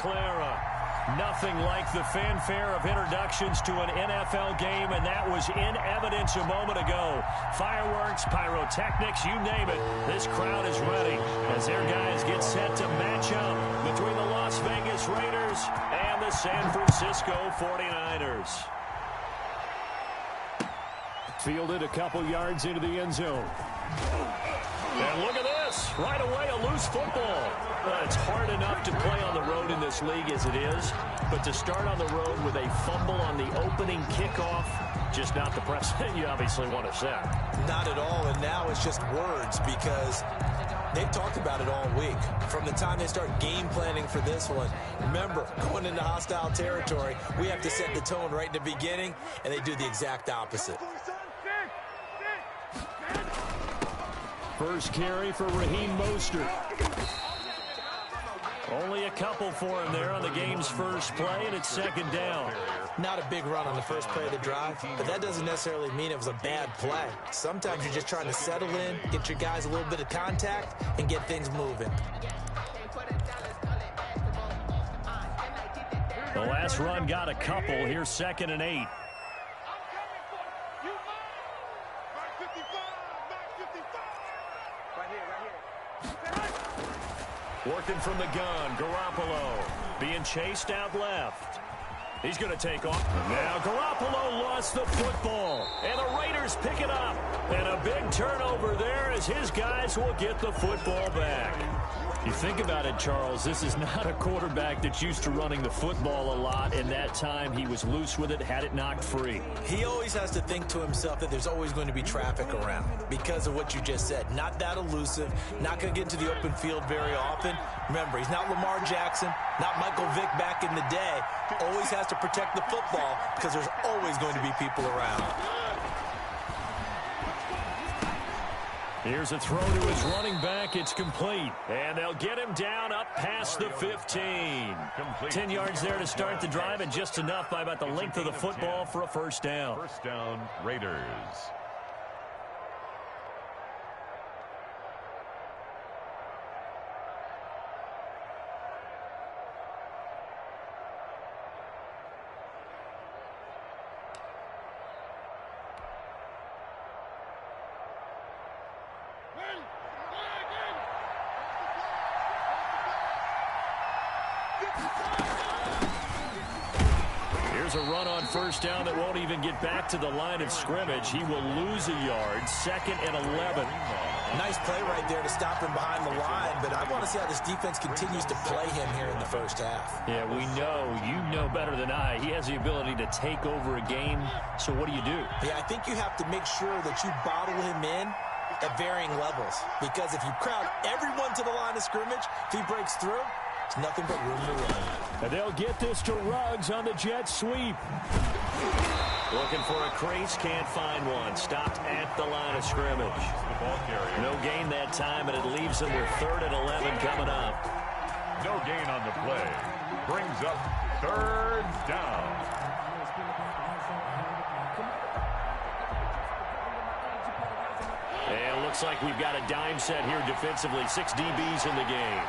Clara. Nothing like the fanfare of introductions to an NFL game, and that was in evidence a moment ago. Fireworks, pyrotechnics, you name it. This crowd is ready as their guys get set to match up between the Las Vegas Raiders and the San Francisco 49ers. Fielded a couple yards into the end zone. And look at this. Right away, a loose football. It's hard enough to play on the road in this league as it is, but to start on the road with a fumble on the opening kickoff, just not the precedent you obviously want to set. Not at all, and now it's just words because they've talked about it all week. From the time they start game planning for this one, remember, going into hostile territory, we have to set the tone right in the beginning, and they do the exact opposite. First carry for Raheem Mostert. Only a couple for him there on the game's first play, and it's second down. Not a big run on the first play of the drive, but that doesn't necessarily mean it was a bad play. Sometimes you're just trying to settle in, get your guys a little bit of contact, and get things moving. The last run got a couple. Here's 2nd and 8. Working from the gun, Garoppolo being chased out left. He's going to take off. Now Garoppolo lost the football, and the Raiders pick it up. And a big turnover there as his guys will get the football back. You think about it, Charles, this is not a quarterback that's used to running the football a lot, and that time he was loose with it, had it knocked free. He always has to think to himself that there's always going to be traffic around because of what you just said. Not that elusive, not going to get into the open field very often. Remember, he's not Lamar Jackson, not Michael Vick back in the day. Always has to protect the football because there's always going to be people around. Here's a throw to his running back. It's complete. And they'll get him down up past the 15. 10 yards there to start the drive, and just enough by about the length of the football for a first down. First down, Raiders. Here's a run on first down that won't even get back to the line of scrimmage. He will lose a yard. 2nd and 11. Nice play right there to stop him behind the line, but I want to see how this defense continues to play him here in the first half. Yeah, we know. You know better than I. He has the ability to take over a game. So what do you do? Yeah, I think you have to make sure that you bottle him in at varying levels, because if you crowd everyone to the line of scrimmage, if he breaks through, it's nothing but room to run. And they'll get this to Ruggs on the jet sweep. Looking for a crease, can't find one. Stopped at the line of scrimmage. No gain that time, and it leaves them with 3rd and 11 coming up. No gain on the play. Brings up 3rd down. And it looks like we've got a dime set here defensively. 6 DBs in the game.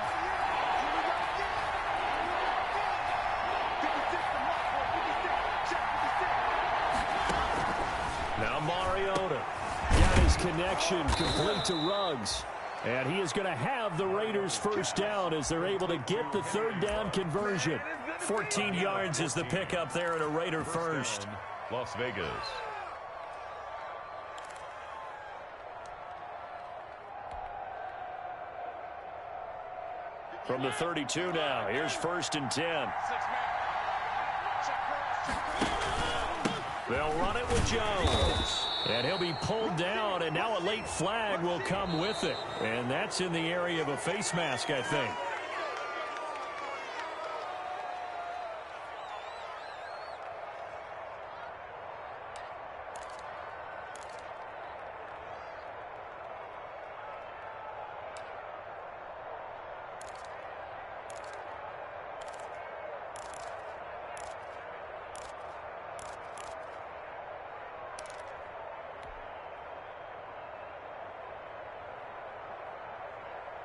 Now Mariota got his connection complete to Ruggs. And he is going to have the Raiders first down as they're able to get the 3rd down conversion. 14 yards is the pickup there at a Raider first. Las Vegas. From the 32 now, here's 1st and 10. They'll run it with Jones. And he'll be pulled down, and now a late flag will come with it. And that's in the area of a face mask, I think.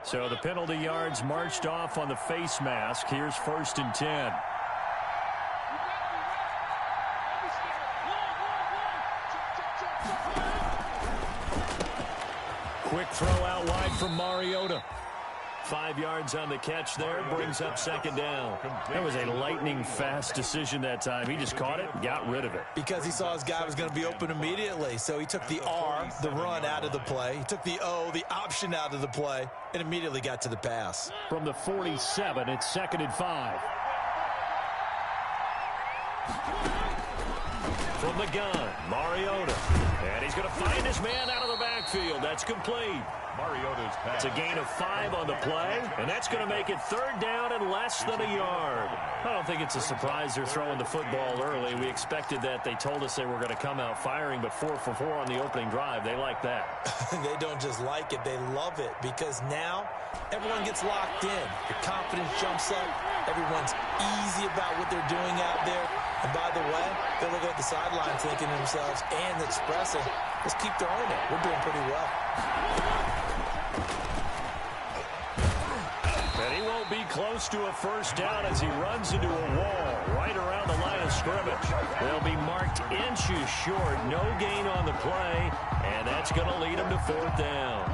So the penalty yards marched off on the face mask. Here's 1st and 10. Quick throw out wide from Mariota. 5 yards on the catch there, brings up 2nd down. That was a lightning-fast decision that time. He just caught it and got rid of it. Because he saw his guy was going to be open immediately. So he took the R, the run, out of the play. He took the O, the option, out of the play, and immediately got to the pass. From the 47, it's 2nd and 5. From the gun, Mariota. And he's going to find his man out of the backfield. That's complete. Mariota's pass. It's a gain of 5 on the play, and that's going to make it 3rd down and less than a yard. I don't think it's a surprise they're throwing the football early. We expected that. They told us they were going to come out firing, but 4 for 4 on the opening drive. They like that. They don't just like it, they love it, because now everyone gets locked in. The confidence jumps up. Everyone's easy about what they're doing out there. And by the way, they're looking at the sideline thinking to themselves and expressing, let's keep throwing it. We're doing pretty well. And he won't be close to a 1st down as he runs into a wall right around the line of scrimmage. They'll be marked inches short. No gain on the play, and that's going to lead him to 4th down.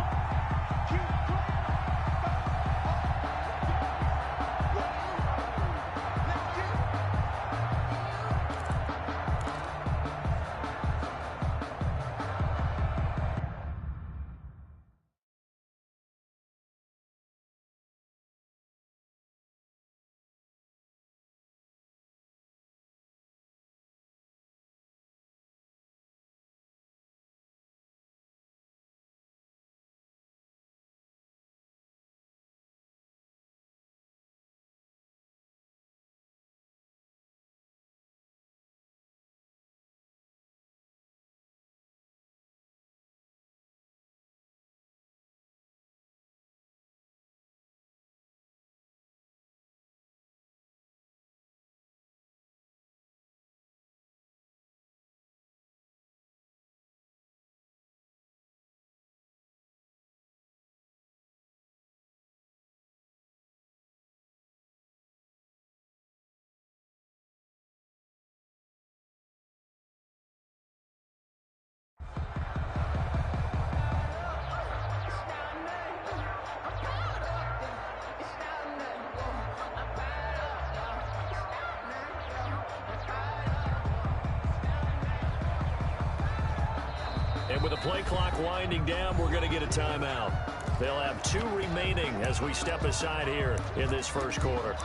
And with the play clock winding down, we're going to get a timeout. They'll have 2 remaining as we step aside here in this 1st quarter.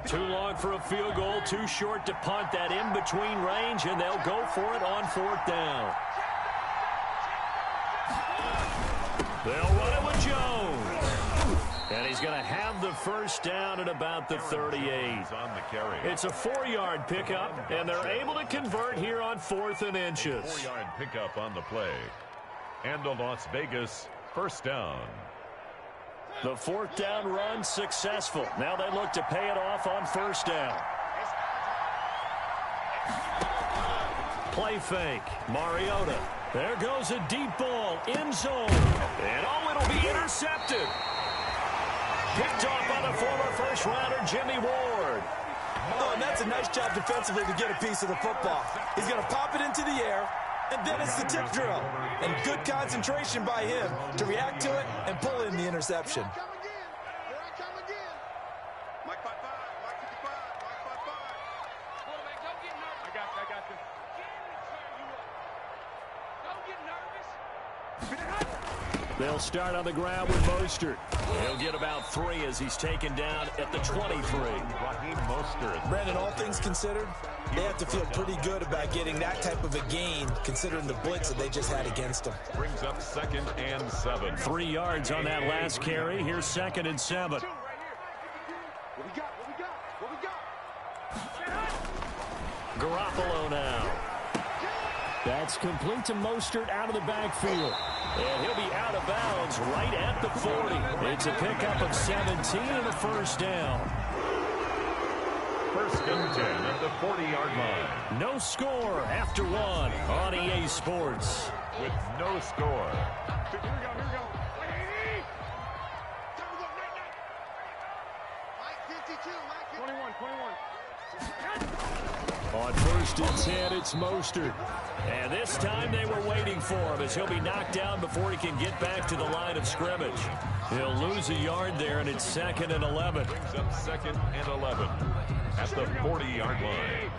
Too long for a field goal, too short to punt. That in-between range, and they'll go for it on 4th down. They'll run it with Jones. And he's going to have the 1st down at about the 38. It's a 4-yard pickup, and they're able to convert here on 4th and inches. 4-yard pickup on the play. And a Las Vegas 1st down. The 4th down run successful. Now they look to pay it off on 1st down. Play fake. Mariota. There goes a deep ball. End zone. And oh, it'll be intercepted. Picked off by the former 1st rounder, Jimmy Ward. Oh, and that's a nice job defensively to get a piece of the football. He's going to pop it into the air, and then it's the tip drill. And good concentration by him to react to it and pull in the interception. They'll start on the ground with Mostert. He'll get about 3 as he's taken down at the 23. Raheem Mostert. Brandon, all things considered, they have to feel pretty good about getting that type of a gain, considering the blitz that they just had against them. Brings up 2nd and 7. 3 yards on that last carry. Here's 2nd and 7. Garoppolo now. That's complete to Mostert out of the backfield. And he'll be out of bounds right at the 40. It's a pickup of 17 and a first down. First and 10 at the 40-yard line. No score after one on EA Sports. With no score. Here we go. Mike 52, Mike 21. On first and 10, it's Mostert. And this time they were waiting for him as he'll be knocked down before he can get back to the line of scrimmage. He'll lose a yard there, and it's 2nd and 11. Brings up 2nd and 11 at the 40-yard line.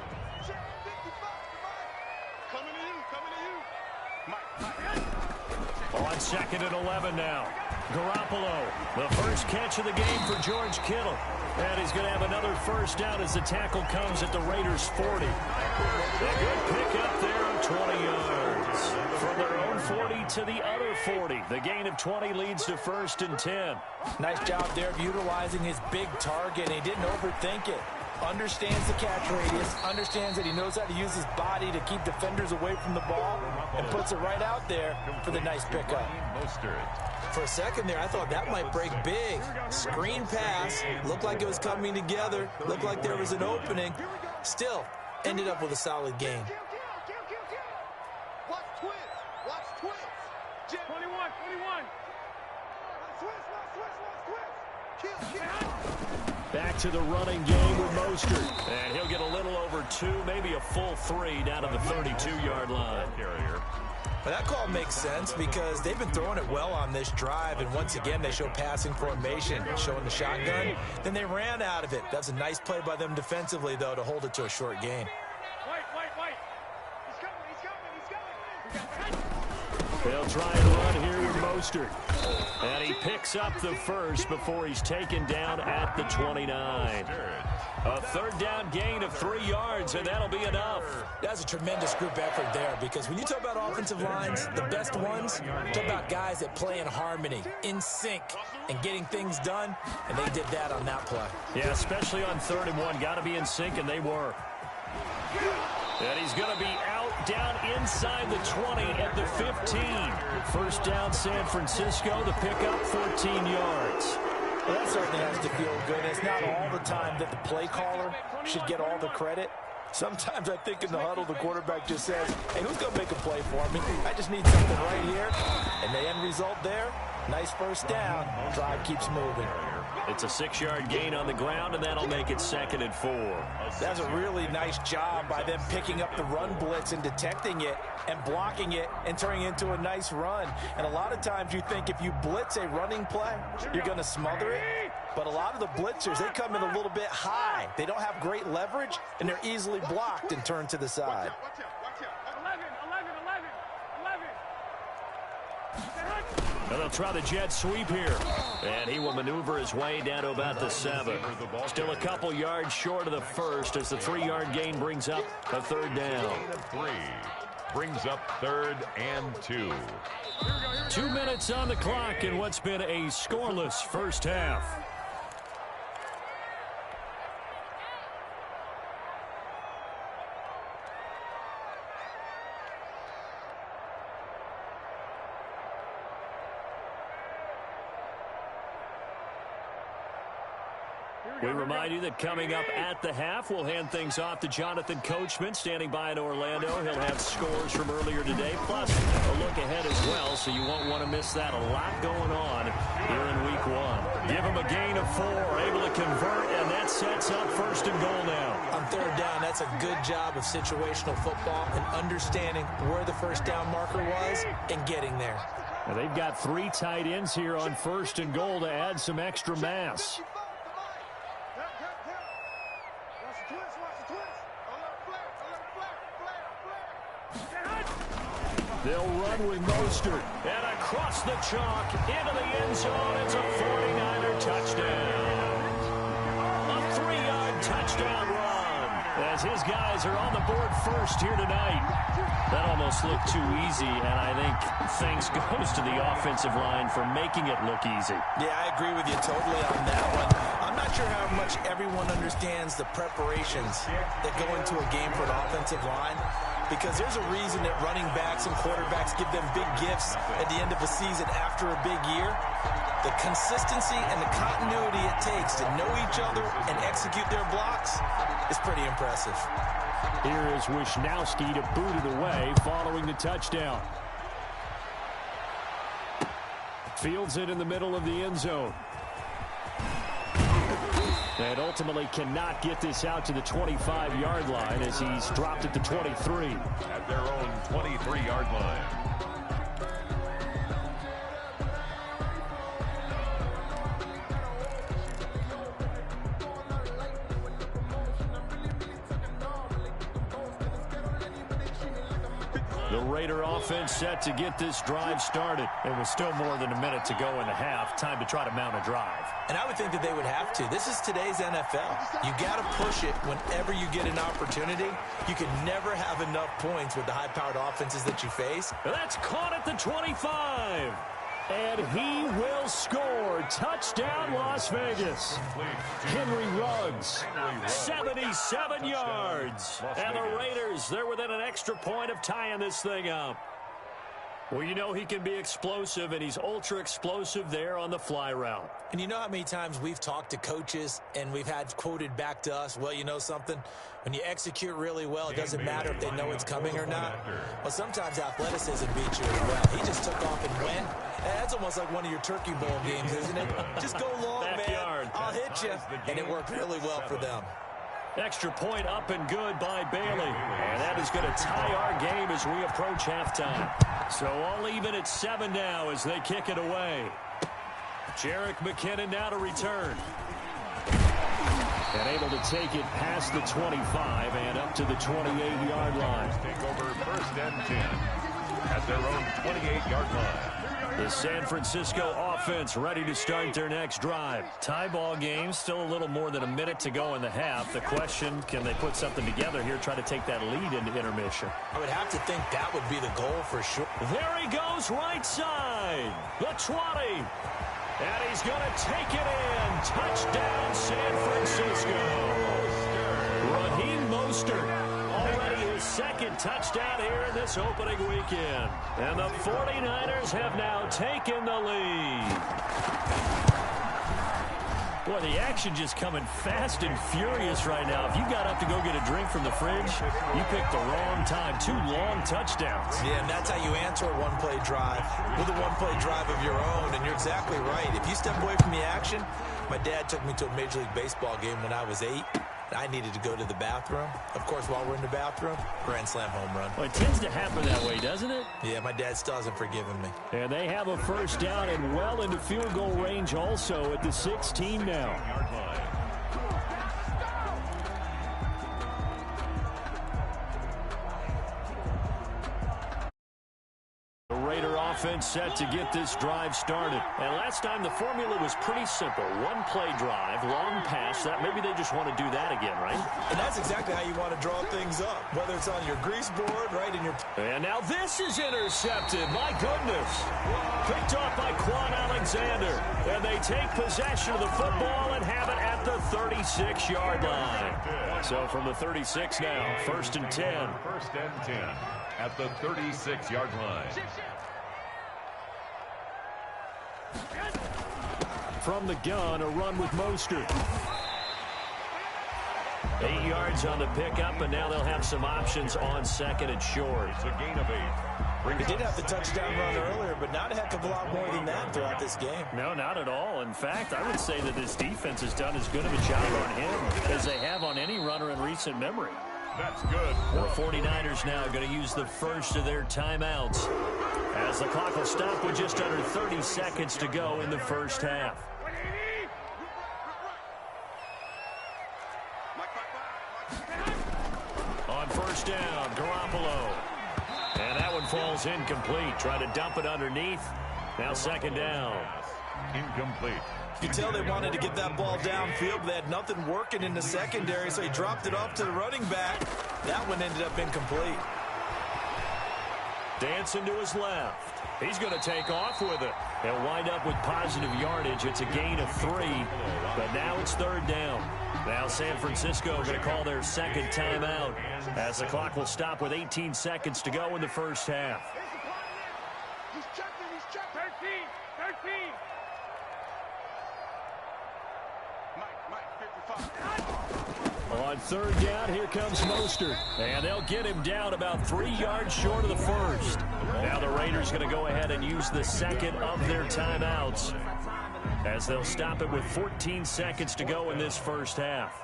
On 2nd and 11 now. Garoppolo, the first catch of the game for George Kittle. And he's going to have another first down as the tackle comes at the Raiders' 40. A good pickup there of 20 yards. From their own 40 to the other 40. The gain of 20 leads to 1st and 10. Nice job there of utilizing his big target. He didn't overthink it. Understands the catch radius, understands that he knows how to use his body to keep defenders away from the ball, and puts it right out there for the nice pickup. For a second there, I thought that might break big. Screen pass, looked like it was coming together, looked like there was an opening. Still, ended up with a solid gain. Watch twist. 21. Back to the running game with Mostert. And he'll get a little over 2, maybe a full 3 down to the 32-yard line. But that call makes sense because they've been throwing it well on this drive, and once again they show passing formation, showing the shotgun. Then they ran out of it. That's a nice play by them defensively, though, to hold it to a short gain. They'll try and run here with Mostert. And he picks up the first before he's taken down at the 29. A third down gain of 3 yards, and that'll be enough. That's a tremendous group effort there because when you talk about offensive lines, the best ones, talk about guys that play in harmony, in sync, and getting things done, and they did that on that play. Yeah, especially on 3rd and 1. Got to be in sync, and they were. And he's going to be out down inside the 20 at the 15. First down, San Francisco. The pickup, 14 yards. Well, that certainly has to feel good. It's not all the time that the play caller should get all the credit. Sometimes I think in the huddle, the quarterback just says, hey, who's going to make a play for me? I just need something right here. And the end result there, nice first down. Drive keeps moving. It's a 6-yard gain on the ground, and that'll make it 2nd and 4. That's a really nice job by them picking up the run blitz and detecting it and blocking it and turning it into a nice run. And a lot of times you think if you blitz a running play, you're going to smother it. But a lot of the blitzers, they come in a little bit high. They don't have great leverage, and they're easily blocked and turned to the side. And they'll try the jet sweep here. And he will maneuver his way down to about the 7. Still a couple yards short of the first as the 3-yard gain brings up a 3rd down. 3 brings up 3rd and 2. 2 minutes on the clock in what's been a scoreless first half. We remind you that coming up at the half, we'll hand things off to Jonathan Coachman, standing by in Orlando. He'll have scores from earlier today, plus a look ahead as well, so you won't want to miss that. A lot going on here in Week 1. Give him a gain of 4, able to convert, and that sets up 1st and goal now. On 3rd down, that's a good job of situational football and understanding where the first down marker was and getting there. Now, they've got 3 tight ends here on 1st and goal to add some extra mass. They'll run with Mostert. And across the chalk, into the end zone. It's a 49er touchdown. A 3-yard touchdown run. as his guys are on the board first here tonight. That almost looked too easy, and I think thanks goes to the offensive line for making it look easy. Yeah, I agree with you totally on that one. I'm not sure how much everyone understands the preparations that go into a game for an offensive line, because there's a reason that running backs and quarterbacks give them big gifts at the end of a season after a big year. The consistency and the continuity it takes to know each other and execute their blocks is pretty impressive. Here is Wisnowski to boot it away following the touchdown. Fields it in the middle of the end zone. And ultimately cannot get this out to the 25-yard line as he's dropped at the 23. At their own 23-yard line. The Raider offense set to get this drive started. It was still more than a minute to go in the half. Time to try to mount a drive. And I would think that they would have to. This is today's NFL. You got to push it whenever you get an opportunity. You can never have enough points with the high-powered offenses that you face. That's caught at the 25. And he will score. Touchdown, Las Vegas. Henry Ruggs, 77 yards. And the Raiders, they're within an extra point of tying this thing up. Well, you know he can be explosive, and he's ultra-explosive there on the fly route. And you know how many times we've talked to coaches and we've had quoted back to us, well, you know something? When you execute really well, it doesn't matter if they know it's coming or not. Well, sometimes athleticism beats you as well. He just took off and went. That's almost like one of your Turkey Bowl games, isn't it? Just go long, Backyard. man. I'll hit you. And it worked really well for them. Extra point up and good by Bailey. And that is going to tie our game as we approach halftime. So all even at 7 now as they kick it away. Jerick McKinnon now to return. And able to take it past the 25 and up to the 28-yard line. Take over first and 10 at their own 28-yard line. The San Francisco offense ready to start their next drive. Tie ball game, still a little more than a minute to go in the half. The question, can they put something together here, try to take that lead into intermission? I would have to think that would be the goal for sure. There he goes, right side. The 20. And he's going to take it in. Touchdown, San Francisco. Raheem Mostert. Already his second touchdown here in this opening weekend. And the 49ers have now taken the lead. Boy, the action just coming fast and furious right now. If you got up to go get a drink from the fridge, you picked the wrong time. 2 long touchdowns. Yeah, and that's how you answer a one-play drive with a one-play drive of your own. And you're exactly right. If you step away from the action, my dad took me to a Major League Baseball game when I was 8. I needed to go to the bathroom. Of course, while we're in the bathroom, grand slam home run. Well, it tends to happen that way, doesn't it? Yeah, my dad still hasn't forgiven me. And they have a first down and well into field goal range also at the 16 now. Offense set to get this drive started. And last time the formula was pretty simple. One play drive, long pass. That maybe they just want to do that again, right? And that's exactly how you want to draw things up. Whether it's on your grease board, right in your... And now this is intercepted. My goodness. Picked off by Quan Alexander. And they take possession of the football and have it at the 36-yard line. So from the 36 now, first and 10. First and 10 at the 36-yard line. From the gun, a run with Mostert. 8 yards on the pickup, and now they'll have some options on second and short. It's a gain of 8. They did have the touchdown run earlier, but not a heck of a lot more than that throughout this game. No, not at all. In fact, I would say that this defense has done as good of a job on him as they have on any runner in recent memory. That's good. The 49ers now going to use the first of their timeouts as the clock will stop with just under 30 seconds to go in the first half. On first down, Garoppolo. And that one falls incomplete. Trying to dump it underneath. Now second down. Incomplete. You tell they wanted to get that ball downfield, but they had nothing working in the secondary, so he dropped it off to the running back. That one ended up incomplete. Dancing to his left. He's going to take off with it. They'll wind up with positive yardage. It's a gain of 3, but now it's third down. Now San Francisco going to call their second timeout as the clock will stop with 18 seconds to go in the first half. He's checking, he's checking. 13. Mike, 55. On third down, here comes Mostert. And they'll get him down about 3 yards short of the first. Now the Raiders going to go ahead and use the second of their timeouts as they'll stop it with 14 seconds to go in this first half.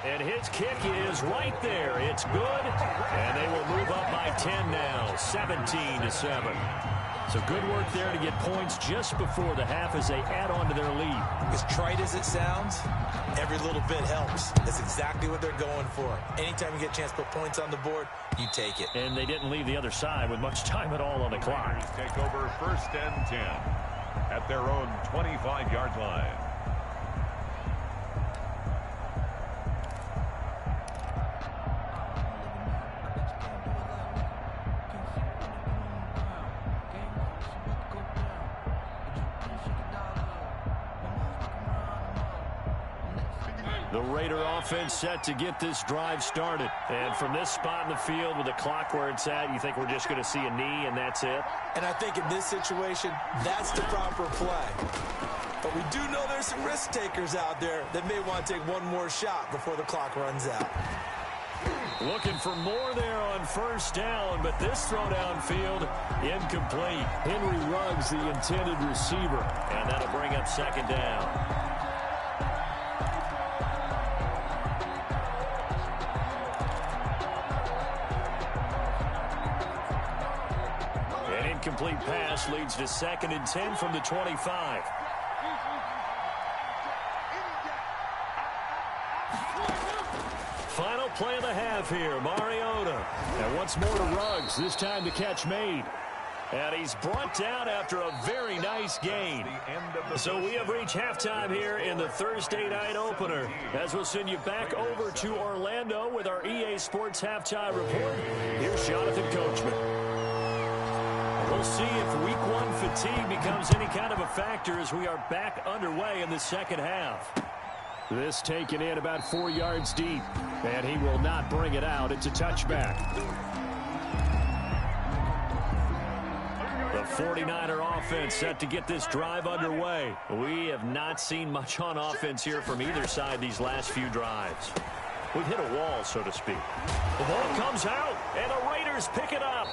And his kick is right there. It's good. And they will move up by 10 now, 17-7. So good work there to get points just before the half as they add on to their lead. As trite as it sounds, every little bit helps. That's exactly what they're going for. Anytime you get a chance to put points on the board, you take it. And they didn't leave the other side with much time at all on the clock. Take over first and 10 at their own 25-yard line. The Raider offense set to get this drive started. And from this spot in the field with the clock where it's at, you think we're just going to see a knee and that's it? And I think in this situation, that's the proper play. But we do know there's some risk takers out there that may want to take one more shot before the clock runs out. Looking for more there on first down, but this throw downfield incomplete. Henry Ruggs, the intended receiver, and that'll bring up second down. Complete pass leads to second and 10 from the 25. Final play of the half here, Mariota. And once more to Ruggs, this time to catch made. And he's brought down after a very nice gain. So we have reached halftime here in the Thursday night opener. As we'll send you back over to Orlando with our EA Sports halftime report. Here's Jonathan Coachman. We'll see if week one fatigue becomes any kind of a factor as we are back underway in the second half. This taken in about 4 yards deep, and he will not bring it out. It's a touchback. The 49er offense set to get this drive underway. We have not seen much on offense here from either side these last few drives. We've hit a wall, so to speak. The ball comes out, and the Raiders pick it up.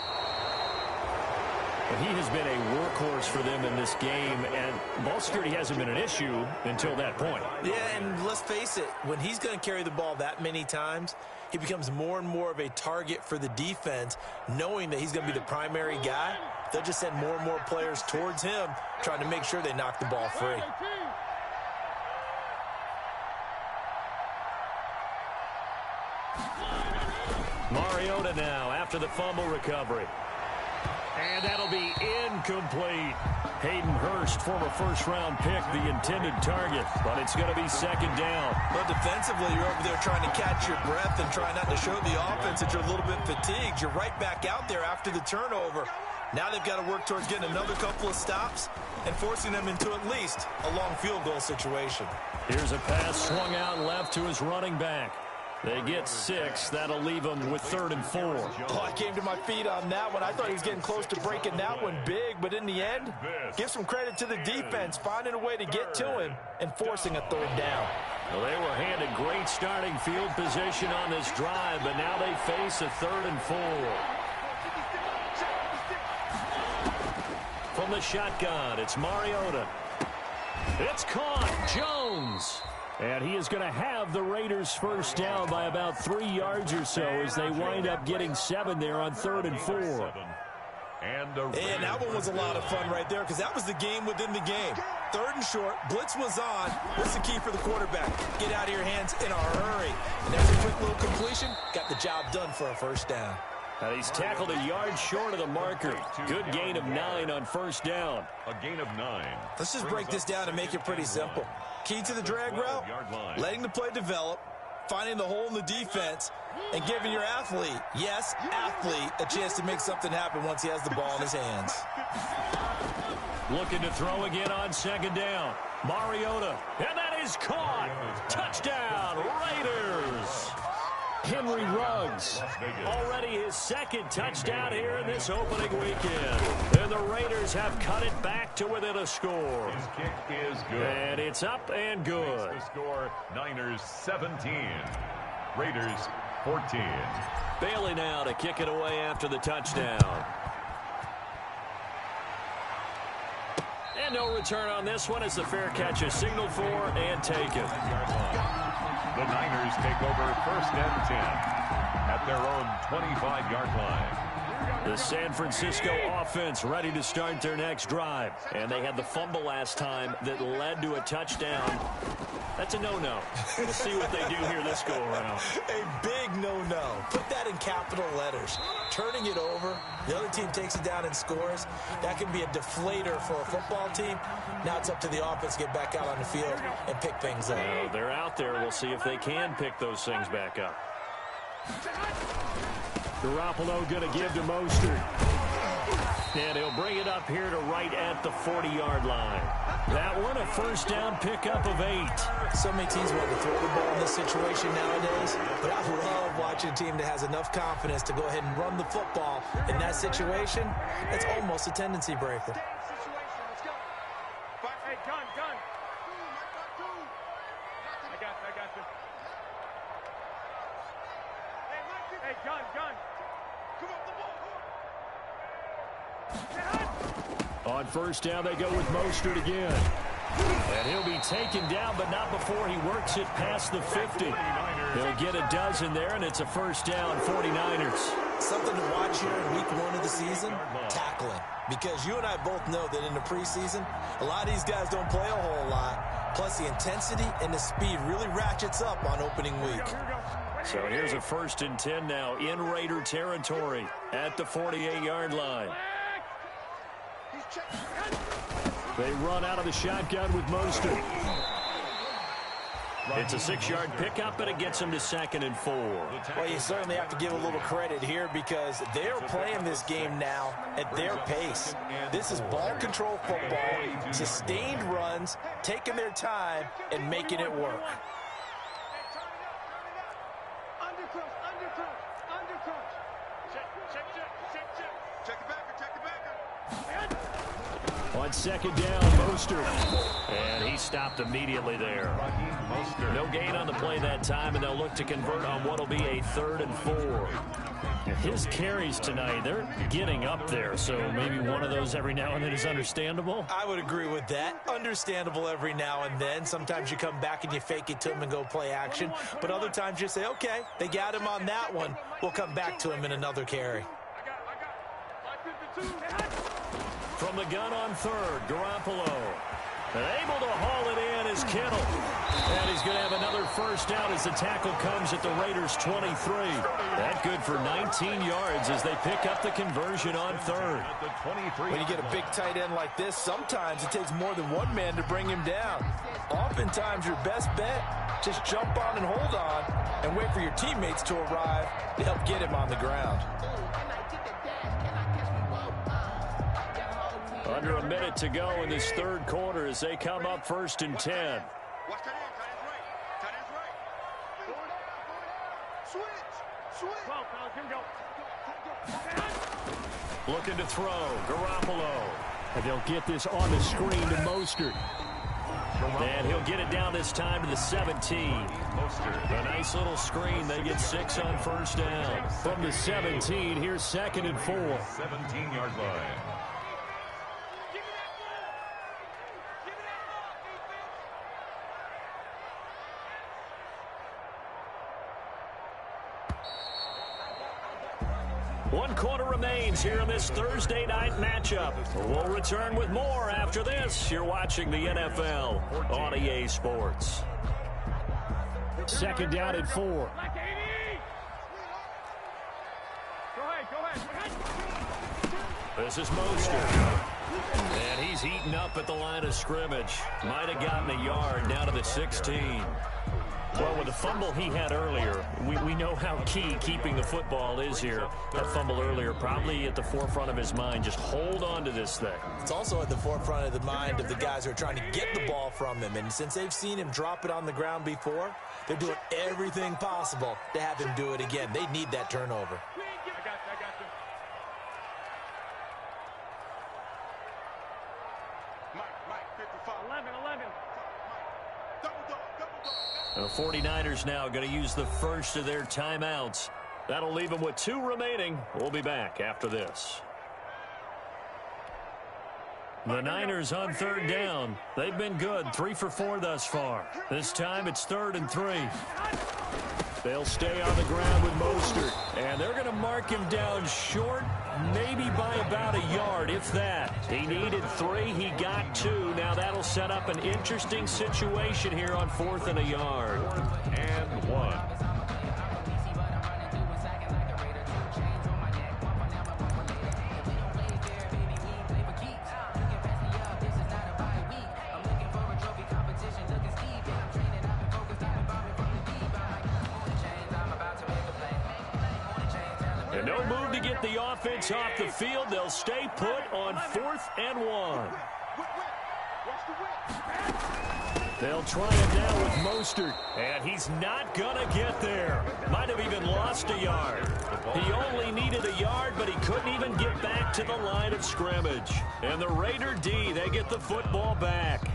He has been a workhorse for them in this game, and ball security hasn't been an issue until that point. Yeah, and let's face it, when he's going to carry the ball that many times, he becomes more and more of a target for the defense, knowing that he's going to be the primary guy. They'll just send more and more players towards him, trying to make sure they knock the ball free. Mariota now after the fumble recovery. And that'll be incomplete. Hayden Hurst, former first-round pick, the intended target. But it's going to be second down. But defensively, you're over there trying to catch your breath and try not to show the offense that you're a little bit fatigued. You're right back out there after the turnover. Now they've got to work towards getting another couple of stops and forcing them into at least a long field goal situation. Here's a pass swung out left to his running back. They get 6. That'll leave them with 3rd and 4. Oh, I came to my feet on that one. I thought he was getting close to breaking that one big, but in the end, give some credit to the defense, finding a way to get to him and forcing a 3rd down. Well, they were handed great starting field position on this drive, but now they face a 3rd and 4. From the shotgun, it's Mariota. It's caught. Jones. And he is going to have the Raiders first down by about 3 yards or so as they wind up getting 7 there on 3rd and 4. And that one was a lot of fun right there because that was the game within the game. 3rd and short, blitz was on. What's the key for the quarterback? Get out of your hands in a hurry. And there's a quick little completion. Got the job done for a first down. And he's tackled a yard short of the marker. Good gain of 9 on first down. A gain of 9. Let's just break this down and make it pretty simple. Key to the drag route, letting the play develop, finding the hole in the defense, and giving your athlete, yes, athlete, a chance to make something happen once he has the ball in his hands. Looking to throw again on second down. Mariota, and that is caught. Touchdown, Raiders. Henry Ruggs, already his second touchdown here in this opening weekend. And the Raiders have cut it back to within a score. His kick is good. And it's up and good. The score, Niners 17. Raiders 14. Bailey now to kick it away after the touchdown. And no return on this one as the fair catch is signaled for and taken. The Niners take over first and 10 at their own 25-yard line. The San Francisco offense ready to start their next drive. And they had the fumble last time that led to a touchdown. That's a no-no. We'll see what they do here this go-around. A big no-no. Put that in capital letters. Turning it over, the other team takes it down and scores. That can be a deflator for a football team. Now it's up to the offense to get back out on the field and pick things up. Well, they're out there. We'll see if they can pick those things back up. Garoppolo going to give to Mostert. And he'll bring it up here to right at the 40-yard line. That one, a first down pickup of 8. So many teams want to throw the ball in this situation nowadays, but I love watching a team that has enough confidence to go ahead and run the football in that situation. It's almost a tendency breaker. Hey, gun. I got you. Hey, gun. Come up the ball. On first down, they go with Mostert again. And he'll be taken down, but not before he works it past the 50. He'll get a dozen there, and it's a first down, 49ers. Something to watch here in week 1 of the season, tackling. Because you and I both know that in the preseason, a lot of these guys don't play a whole lot. Plus, the intensity and the speed really ratchets up on opening week. So here's a first and 10 now in Raider territory at the 48-yard line. They run out of the shotgun with Mostert. It's a 6-yard pickup, and it gets them to 2nd and 4. Well, you certainly have to give a little credit here because they're playing this game now at their pace. This is ball control football, sustained runs, taking their time, and making it work. On second down, Mostert. And he stopped immediately there. No gain on the play that time, and they'll look to convert on what will be a 3rd and 4. His carries tonight, they're getting up there, so maybe one of those every now and then is understandable. I would agree with that. Understandable every now and then. Sometimes you come back and you fake it to him and go play action. But other times you say, okay, they got him on that one. We'll come back to him in another carry. From the gun on 3rd, Garoppolo. And able to haul it in is Kittle. And he's going to have another first down as the tackle comes at the Raiders' 23. That good for 19 yards as they pick up the conversion on 3rd. When you get a big tight end like this, sometimes it takes more than one man to bring him down. Oftentimes your best bet, just jump on and hold on and wait for your teammates to arrive to help get him on the ground. Under a minute to go in this 3rd quarter as they come up 1st and 10. Watch tight end right. Switch. Well, fellas, here we go. Looking to throw, Garoppolo. And they'll get this on the screen to Mostert. And he'll get it down this time to the 17. A nice little screen. They get 6 on first down. From the 17, here's 2nd and 4. 17-yard line. One quarter remains here in this Thursday night matchup. We'll return with more after this. You're watching the NFL on EA Sports. 2nd down and 4. Go ahead. This is Mostert. And he's eaten up at the line of scrimmage. Might have gotten a yard down to the 16. Well, with the fumble he had earlier, we know how key keeping the football is here. That fumble earlier probably at the forefront of his mind. Just hold on to this thing. It's also at the forefront of the mind of the guys who are trying to get the ball from him. And since they've seen him drop it on the ground before, they're doing everything possible to have him do it again. They need that turnover. The 49ers now going to use the first of their timeouts. That'll leave them with 2 remaining. We'll be back after this. The Niners on 3rd down. They've been good, 3 for 4 thus far. This time it's 3rd and 3. They'll stay on the ground with Mostert. And they're going to mark him down short, maybe by about a yard, if that. He needed 3. He got 2. Now that'll set up an interesting situation here on 4th and a yard. 4th and 1. And no move to get the offense off the field. They'll stay put on 4th and 1. They'll try it now with Mostert. And he's not going to get there. Might have even lost a yard. He only needed a yard, but he couldn't even get back to the line of scrimmage. And the Raider D, they get the football back.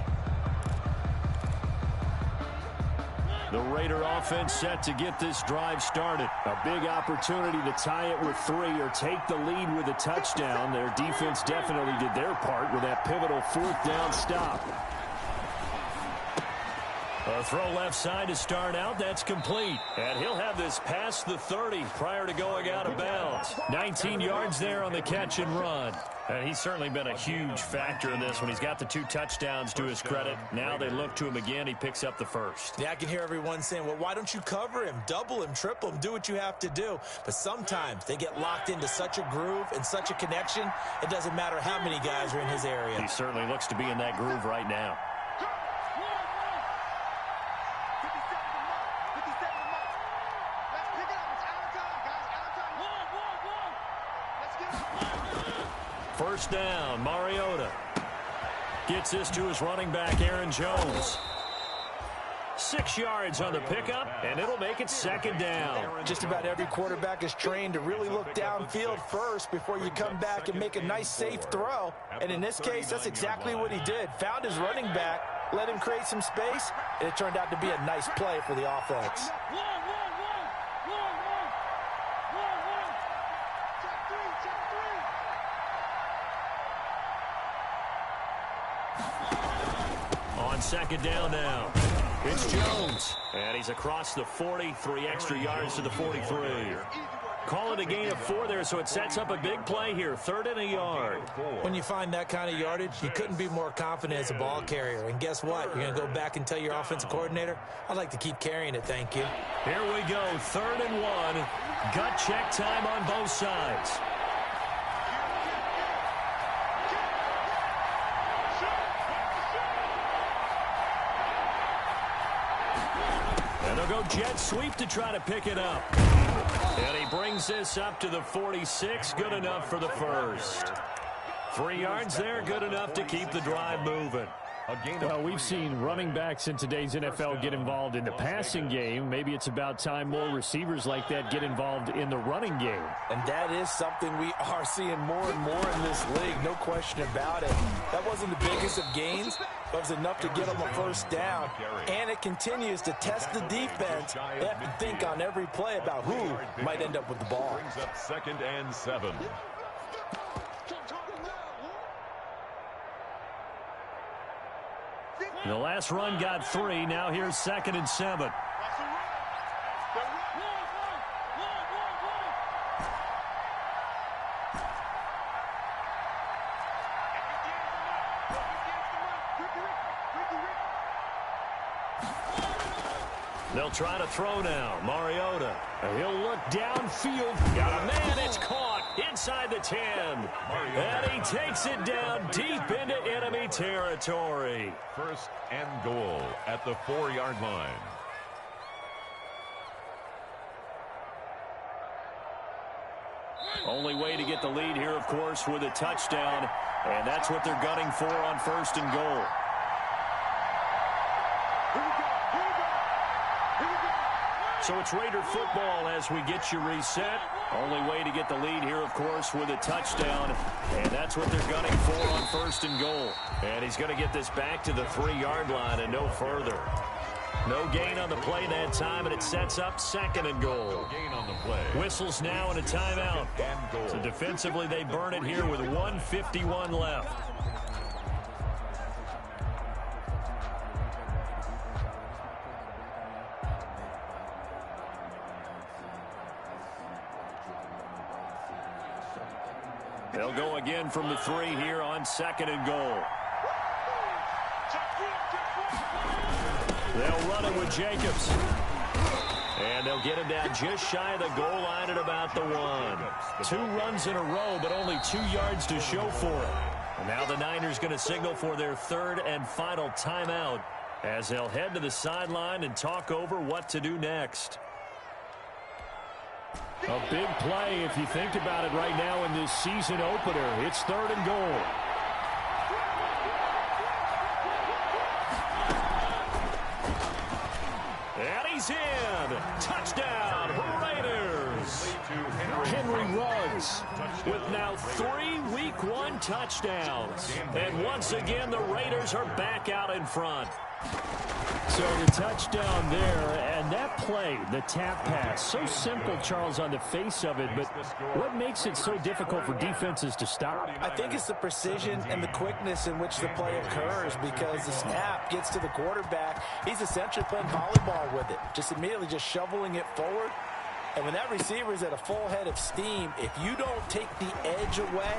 The Raider offense set to get this drive started. A big opportunity to tie it with 3 or take the lead with a touchdown. Their defense definitely did their part with that pivotal 4th down stop. A throw left side to start out. That's complete. And he'll have this past the 30 prior to going out of bounds. 19 yards there on the catch and run. And he's certainly been a huge factor in this when he's got the 2 touchdowns to his credit. Now they look to him again. He picks up the first. Yeah, I can hear everyone saying, well, why don't you cover him, double him, triple him, do what you have to do. But sometimes they get locked into such a groove and such a connection, it doesn't matter how many guys are in his area. He certainly looks to be in that groove right now. First down, Mariota gets this to his running back, Aaron Jones. 6 yards on the pickup, and it'll make it 2nd down. Just about every quarterback is trained to really look downfield first before you come back and make a nice, safe throw. And in this case, that's exactly what he did. Found his running back, let him create some space, and it turned out to be a nice play for the offense. On 2nd down now, it's Jones. And he's across the 40, 3 extra yards to the 43. Call it a gain of 4 there, so it sets up a big play here. 3rd and a yard. When you find that kind of yardage, you couldn't be more confident as a ball carrier. And guess what? You're going to go back and tell your offensive coordinator, I'd like to keep carrying it, thank you. Here we go, 3rd and 1. Gut check time on both sides. And they'll go jet sweep to try to pick it up. And he brings this up to the 46. Good enough for the first. 3 yards there, good enough to keep the drive moving. Well, we've seen running backs in today's NFL get involved in the passing game. Maybe it's about time more receivers like that get involved in the running game. And that is something we are seeing more and more in this league, no question about it. That wasn't the biggest of gains, but it was enough to get them a first down. And it continues to test the defense. They have to think on every play about who might end up with the ball. Brings up 2nd and 7. The last run got 3. Now here's 2nd and 7. They'll try to throw now. Mariota. He'll look downfield. Got a man. It's caught. inside the 10. And he takes it down deep into enemy territory. First and goal at the 4-yard line. Only way to get the lead here, of course, with a touchdown. And that's what they're gunning for on first and goal. So it's Raider football as we get you reset. Only way to get the lead here, of course, with a touchdown. And that's what they're gunning for on first and goal. And he's going to get this back to the 3-yard line and no further. No gain on the play that time, and it sets up second and goal. No gain on the play. Whistles now and a timeout. So defensively, they burn it here with 1:51 left. They'll go again from the 3 here on second and goal. They'll run it with Jacobs. And they'll get him down just shy of the goal line at about the 1. 2 runs in a row, but only 2 yards to show for it. And now the Niners going to signal for their 3rd and final timeout as they'll head to the sideline and talk over what to do next. A big play if you think about it right now in this season opener. It's 3rd and goal. And he's in. Touchdown, Raiders. Henry Ruggs with now 3 Week 1 touchdowns. And once again, the Raiders are back out in front. So the touchdown there, and that play, the tap pass, so simple, Charles, on the face of it, but what makes it so difficult for defenses to stop? I think it's the precision and the quickness in which the play occurs, because the snap gets to the quarterback. He's essentially playing volleyball with it, just immediately just shoveling it forward. And when that receiver is at a full head of steam, if you don't take the edge away,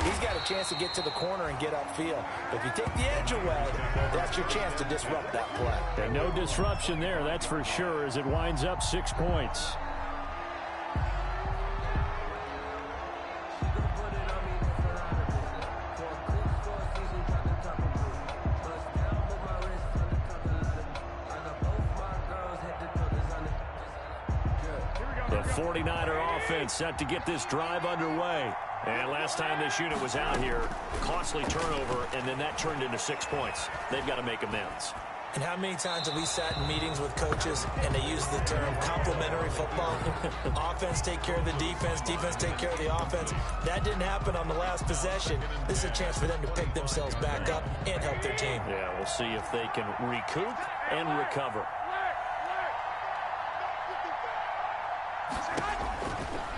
he's got a chance to get to the corner and get upfield. But if you take the edge away, that's your chance to disrupt that play. And no disruption there, that's for sure, as it winds up 6 points. The 49er offense set to get this drive underway. And last time this unit was out here, costly turnover, and then that turned into 6 points. They've got to make amends. And how many times have we sat in meetings with coaches and they use the term complementary football? Offense take care of the defense, defense take care of the offense. That didn't happen on the last possession. This is a chance for them to pick themselves back up and help their team. Yeah, we'll see if they can recoup and recover.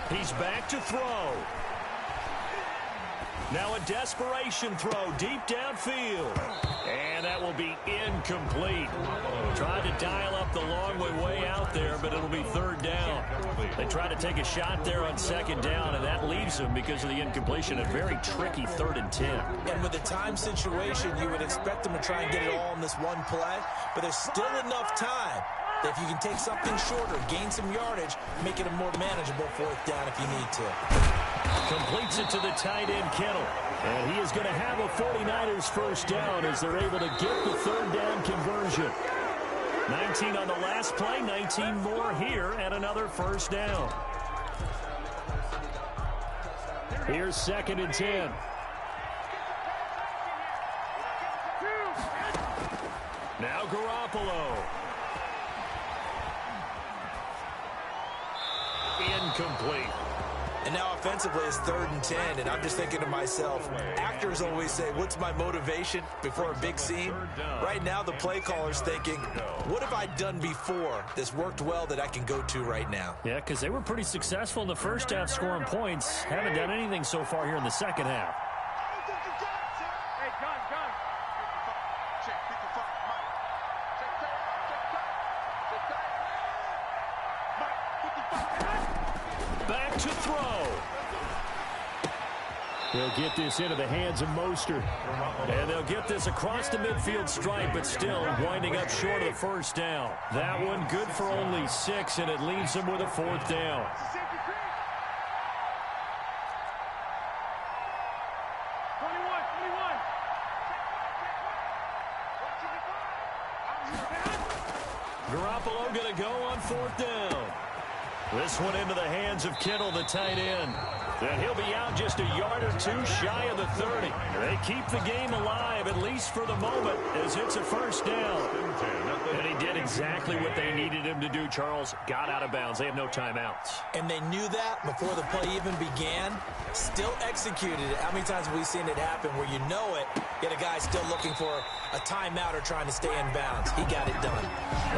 He's back to throw. Now a desperation throw deep downfield. And that will be incomplete. Tried to dial up the long way out there, but it'll be 3rd down. They try to take a shot there on 2nd down, and that leaves them, because of the incompletion, a very tricky 3rd and 10. And with the time situation, you would expect them to try and get it all in this one play, but there's still enough time that if you can take something shorter, gain some yardage, make it a more manageable 4th down if you need to. Completes it to the tight end, Kittle. And he is going to have a 49ers first down as they're able to get the 3rd down conversion. 19 on the last play, 19 more here, and another first down. Here's 2nd and 10. Now Garoppolo. Incomplete. And now offensively it's 3rd and 10, and I'm just thinking to myself, actors always say, what's my motivation before a big scene? Right now the play caller's thinking, what have I done before that's worked well that I can go to right now? Yeah, because they were pretty successful in the first half scoring points. Haven't done anything so far here in the second half. Hey, gun. Back to throw. They'll get this into the hands of Mostert. And they'll get this across the midfield stripe, but still winding up short of the first down. That one good for only 6, and it leaves them with a 4th down. Garoppolo going to go on 4th down. This one into the hands of Kittle, the tight end. And he'll be out just a yard or two shy of the 30. They keep the game alive, at least for the moment, as it's a 1st down. And he did exactly what they needed him to do, Charles. Got out of bounds. They have no timeouts. And they knew that before the play even began. Still executed it. How many times have we seen it happen where you know it, yet a guy's still looking for a timeout or trying to stay in bounds? He got it done.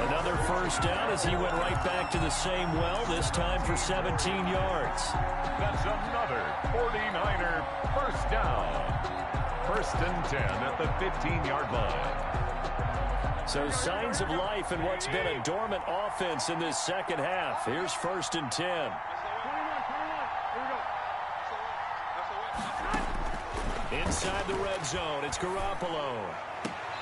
Another 1st down as he went right back to the same well, this time for 17 yards. That's another 49er 1st down. 1st and 10 at the 15-yard line. So signs of life in what's been a dormant offense in this second half. Here's 1st and 10. Inside the red zone, it's Garoppolo.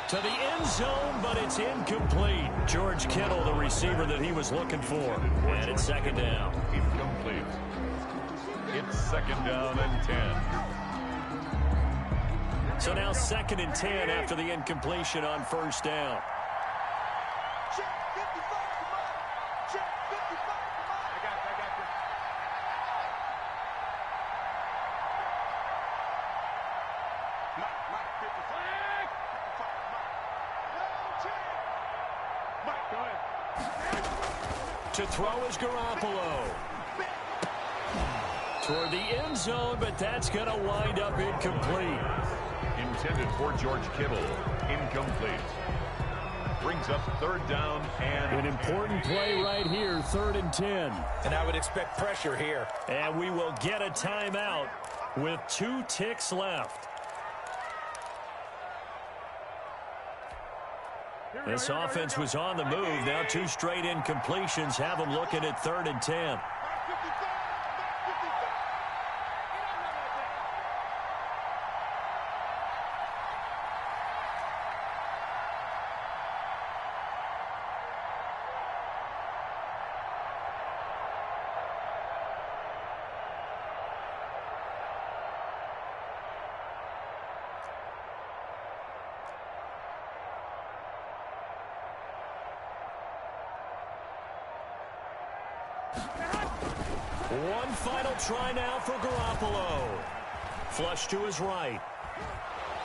To the end zone, but it's incomplete. George Kittle, the receiver that he was looking for. And it's 2nd down. Incomplete. It's 2nd down and 10. So now 2nd and 10 after the incompletion on 1st down. Check 55, come on. Check 55, come on. I got you. Mike, 55. 55, Mike. Mike, go ahead. To throw is Garoppolo. Toward the end zone, but that's going to wind up incomplete. Intended for George Kittle. Incomplete. Brings up 3rd down and an important play right here, 3rd and 10. And I would expect pressure here. And we will get a timeout with 2 ticks left. This offense was on the move. Now 2 straight incompletions have them looking at 3rd and 10. One final try now for Garoppolo. Flush to his right.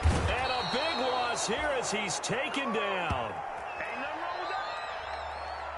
And a big loss here as he's taken down.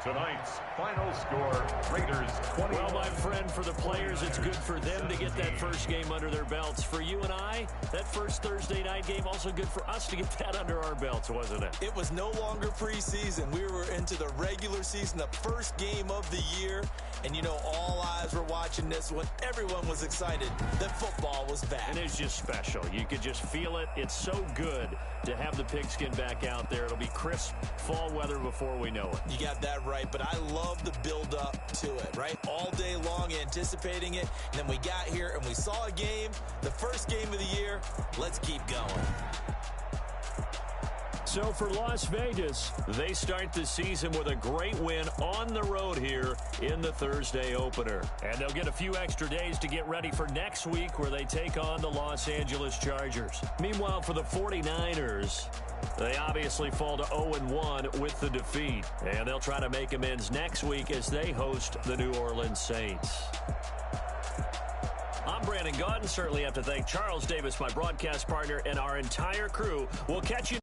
tonight's final score, Raiders 20. Well, my friend, for the players, it's good for them to get that first game under their belts. For you and I, that first Thursday night game, also good for us to get that under our belts, wasn't it? It was no longer preseason. We were into the regular season, the first game of the year. And, you know, all eyes were watching this one. Everyone was excited that football was back. And it's just special. You could just feel it. It's so good to have the pigskin back out there. It'll be crisp fall weather before we know it. You got that right, but I love the build-up to it, right? All day long anticipating it, and then we got here and we saw a game, the first game of the year. Let's keep going. So for Las Vegas, they start the season with a great win on the road here in the Thursday opener. And they'll get a few extra days to get ready for next week where they take on the Los Angeles Chargers. Meanwhile, for the 49ers, they obviously fall to 0-1 with the defeat. And they'll try to make amends next week as they host the New Orleans Saints. I'm Brandon Gaudin. Certainly have to thank Charles Davis, my broadcast partner, and our entire crew. We'll catch you